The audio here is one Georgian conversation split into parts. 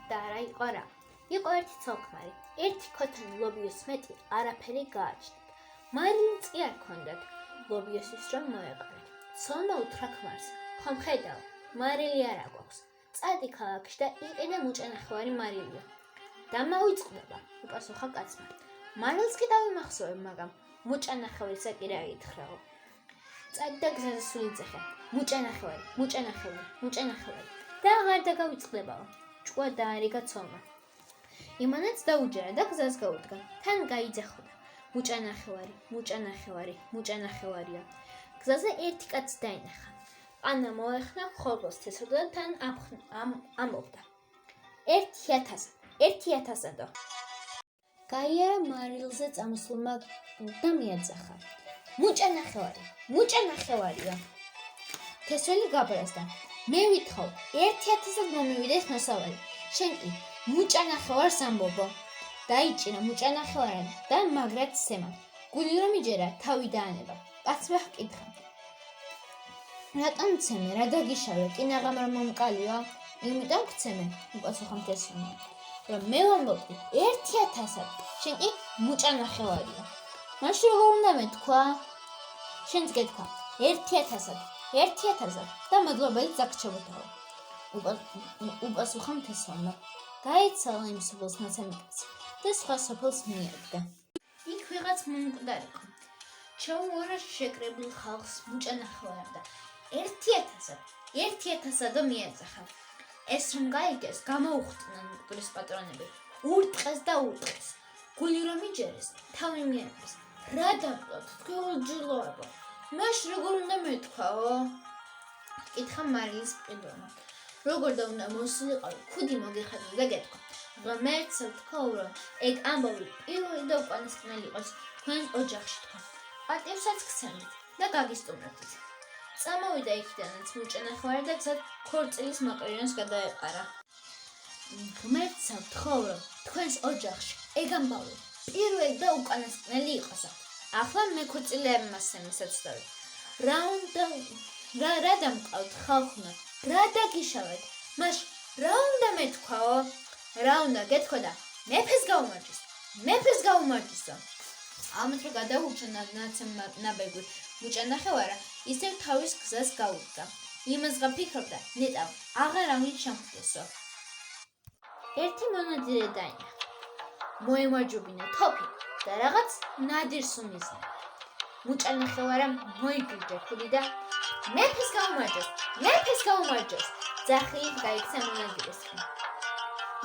და არა იყო რა. იყო ერთი ცოლ-ქმარი, ერთი ქოთანი ლობიოს მეტი არაფერი გააჩნდათ. მარილიც კი არ ჰქონდათ ლობიოსის რომ მოეყარეთ. ცოლმა უთხრა ქმარს, ხომ ხედავ, მარილი არა გვაქვს. წადი ქალაქში და იყიდე მუჭენახვარი მარილია. დამოიწყდება, უპასუხა კაცმა. მარილს კი დავიმახსოვებ, მაგრამ მუჭენახვარისა კი რა ითხრაო. წადი და გზაზე სულ იწეხე. მუჭენახვარი. და აღარ დაგავიწყდებაო. ჭკუა დაარიგა ცოლმა. იმანაც დაუჯერა და გზას გაუდგა. თან გაიძახოდა. მუჭენახვარია. გზაზე ერთი კაცი დაინახა. ყანა მოეხნა, ხორბალს თესავდა და თან ამბობდა. 1000-ად. გაიარა მარილზე წამოსულმა და მიაძახა. მუჭენახვარია. თესველი გაბრაზდა. მე ვითხოვ, 1000-ად მომივიდეს მოსავალი. შენ კი მუჭენახვარს ამბობო. დაიჭირა მუჭენახვარი და მაგრად სემა. გული რომ იჯერა, თავი დაანება. კაცმა ჰკითხა. რატომ ცემე, რა დაგიშავე, კინაღამ არ მომკალიო? იმიტომ გცემე, უპასუხა მთესვენია. რომ მე ვამბობდი 1000-ად, შენ კი მუჭენახვარია. მაშინ როგორ უნდა მეთქვა? შენც გეთქვა 1000-ად და მადლობელი ზაგრჩებოდაო. უპასუხა მთესვენია. გაეცალა იმ სოფელს ნაცემი კაცი და სხვა სოფელს მიადგა. იქ ვიღაც მომკვდარიყო. ჩაუარა შეკრებილ ხალხს მუჭენახვარდა. 1000-ად მიეძახა. ეს რომ გაიგეს, გამოუხტნენ მკვდრის პატრონები. ურტყეს. გული რომ იჯერეს, თავი მიარეს. რა დაგყოთ, თქვილჯილოებო. მაშინ როგორ უნდა მეთქვაო? კითხა მარილის მყიდველმა. როგორ და უნდა მოსულიყავი, ქუდი მოგიხადო და გეთქვა. ღმერთს ვთქო, რომ ეგ ამბავი პირველი და უკანასკნელი იყოს თქვენ ოჯახში თქვა. პატივსაც გცემით და გაგისტუმრებთ. წამოვიდა იქიდანაც მუჭენახვარი და გზად ქორწილის მაყურიანს გადაეყარა. ღმერთს ვთქო, რომ თქვენს ოჯახში ეგ ამბავი პირველი და უკანასკნელი იყოს. ახლა მე ქორწილებმა სცემისაცდავი. რა დამყავთ ხალხმა? რა დაგიშავეთ? მაშინ რა უნდა მეთქვაო? რა უნდა გეთქვა და მეფეს გაუმარჯვისო. ამით რომ გადაურჩა ნაცემ ნაბეგვი მუჭენახვარა, ისევ თავის გზას გაუდგა. იმასღა ფიქრობდა, ნეტავ, აღარ ამით შემხვდესო. ერთი მონადირე დაინახა. მოემარჯვებინა თოფი და რაღაც ნადირს უმიზნა. მუჭენახვარამ მოიგრიჯა ქუდი და მეფეს გაუმარჯოს. ძახით გაიქცა მონადირესთან.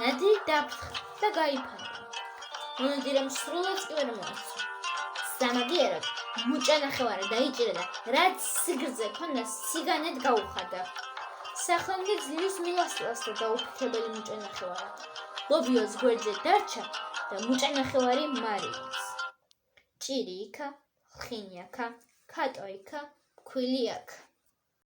ნადირი დაფრთხა და გაიფანტა. მონადირემ სრულად კი ვერ მოასწრო. სამაგიეროდ მუჭენახვარი დაიჭირა და რაც სიგრძე ჰქონდა, სიგანედ გაუხადა. სახელმდი ძლივს მილასწრა და უფრთხებელი მუჭენახვარი. ლობიოს გვერდზე დარჩა და მუჭენახვარი მარილს. ჭირი იქა, ხინი აქა, ქატო იქა, ქვილი აქა.